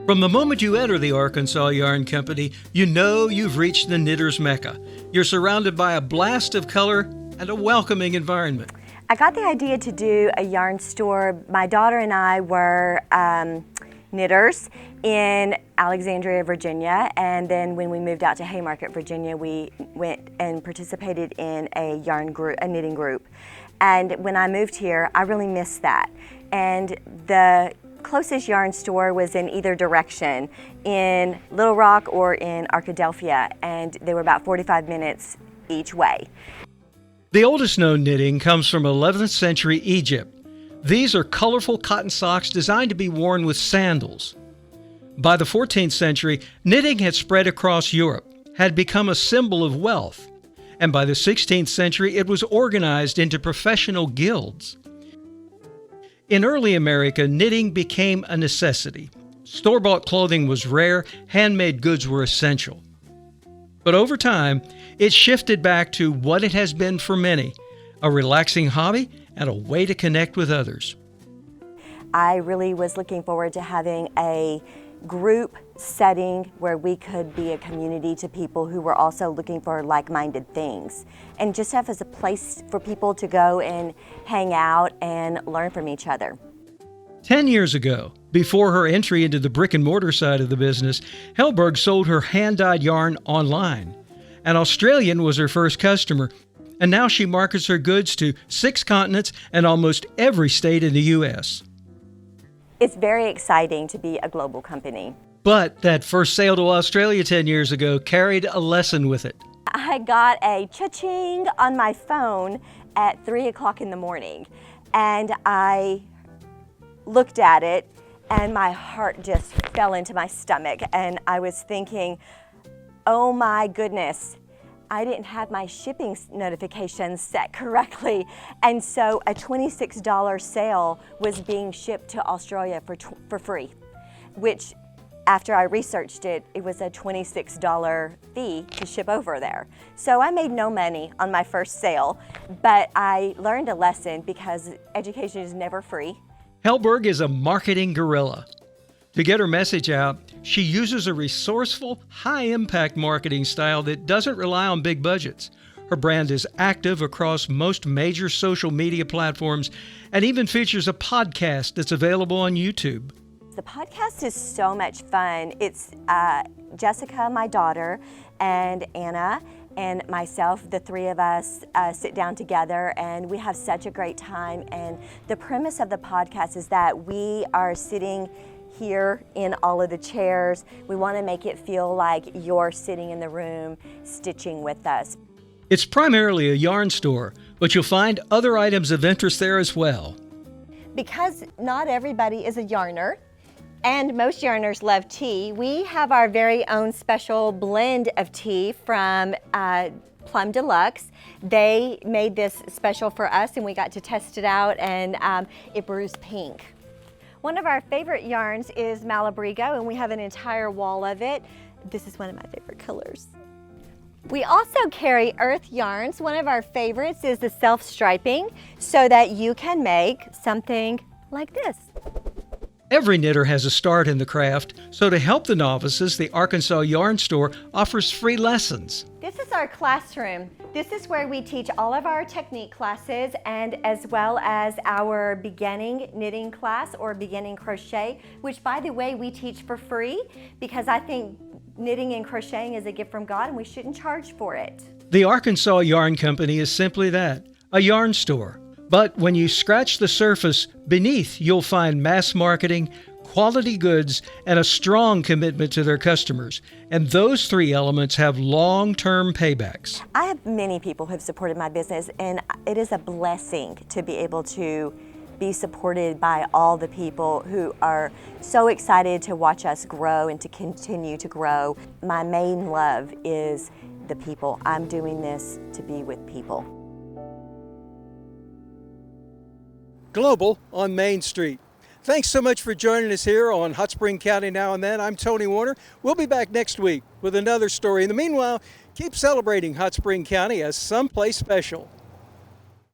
From the moment you enter the Arkansas Yarn Company, you know you've reached the knitter's mecca. You're surrounded by a blast of color and a welcoming environment. I got the idea to do a yarn store. My daughter and I were knitters in Alexandria, Virginia, and then when we moved out to Haymarket, Virginia, we went and participated in a knitting group. And when I moved here, I really missed that. And the closest yarn store was in either direction, in Little Rock or in Arkadelphia, and they were about 45 minutes each way. The oldest known knitting comes from 11th century Egypt. These are colorful cotton socks designed to be worn with sandals. By the 14th century, knitting had spread across Europe, had become a symbol of wealth, and by the 16th century it was organized into professional guilds. In early America, knitting became a necessity. Store-bought clothing was rare, handmade goods were essential. But over time, it shifted back to what it has been for many, a relaxing hobby and a way to connect with others. I really was looking forward to having a group setting where we could be a community to people who were also looking for like-minded things, and just have as a place for people to go and hang out and learn from each other. 10 years ago, before her entry into the brick-and-mortar side of the business, Hellberg sold her hand-dyed yarn online. An Australian was her first customer, and now she markets her goods to 6 continents and almost every state in the U.S. It's very exciting to be a global company. But that first sale to Australia 10 years ago carried a lesson with it. I got a cha-ching on my phone at 3 o'clock in the morning, and I looked at it and my heart just fell into my stomach, and I was thinking, oh my goodness, I didn't have my shipping notifications set correctly, and so a $26 sale was being shipped to Australia for free, which after I researched it, it was a $26 fee to ship over there. So I made no money on my first sale, but I learned a lesson because education is never free. Hellberg is a marketing guerrilla. To get her message out, she uses a resourceful, high-impact marketing style that doesn't rely on big budgets. Her brand is active across most major social media platforms and even features a podcast that's available on YouTube. The podcast is so much fun. It's Jessica, my daughter, and Anna, and myself, the three of us sit down together and we have such a great time. And the premise of the podcast is that we are sitting here in all of the chairs. We want to make it feel like you're sitting in the room stitching with us. It's primarily a yarn store, but you'll find other items of interest there as well. Because not everybody is a yarner, and most yarners love tea, we have our very own special blend of tea from Plum Deluxe. They made this special for us and we got to test it out, and it brews pink. One of our favorite yarns is Malabrigo, and we have an entire wall of it. This is one of my favorite colors. We also carry earth yarns. One of our favorites is the self-striping, so that you can make something like this. Every knitter has a start in the craft, so to help the novices, the Arkansas Yarn Store offers free lessons. This is our classroom. This is where we teach all of our technique classes, and as well as our beginning knitting class or beginning crochet, which by the way we teach for free because I think knitting and crocheting is a gift from God and we shouldn't charge for it. The Arkansas Yarn Company is simply that, a yarn store. But when you scratch the surface, beneath you'll find mass marketing, quality goods, and a strong commitment to their customers. And those three elements have long-term paybacks. I have many people who have supported my business, and it is a blessing to be able to be supported by all the people who are so excited to watch us grow and to continue to grow. My main love is the people. I'm doing this to be with people. Global on Main Street. Thanks so much for joining us here on Hot Spring County Now and Then. I'm Tony Warner. We'll be back next week with another story. In the meanwhile, keep celebrating Hot Spring County as someplace special.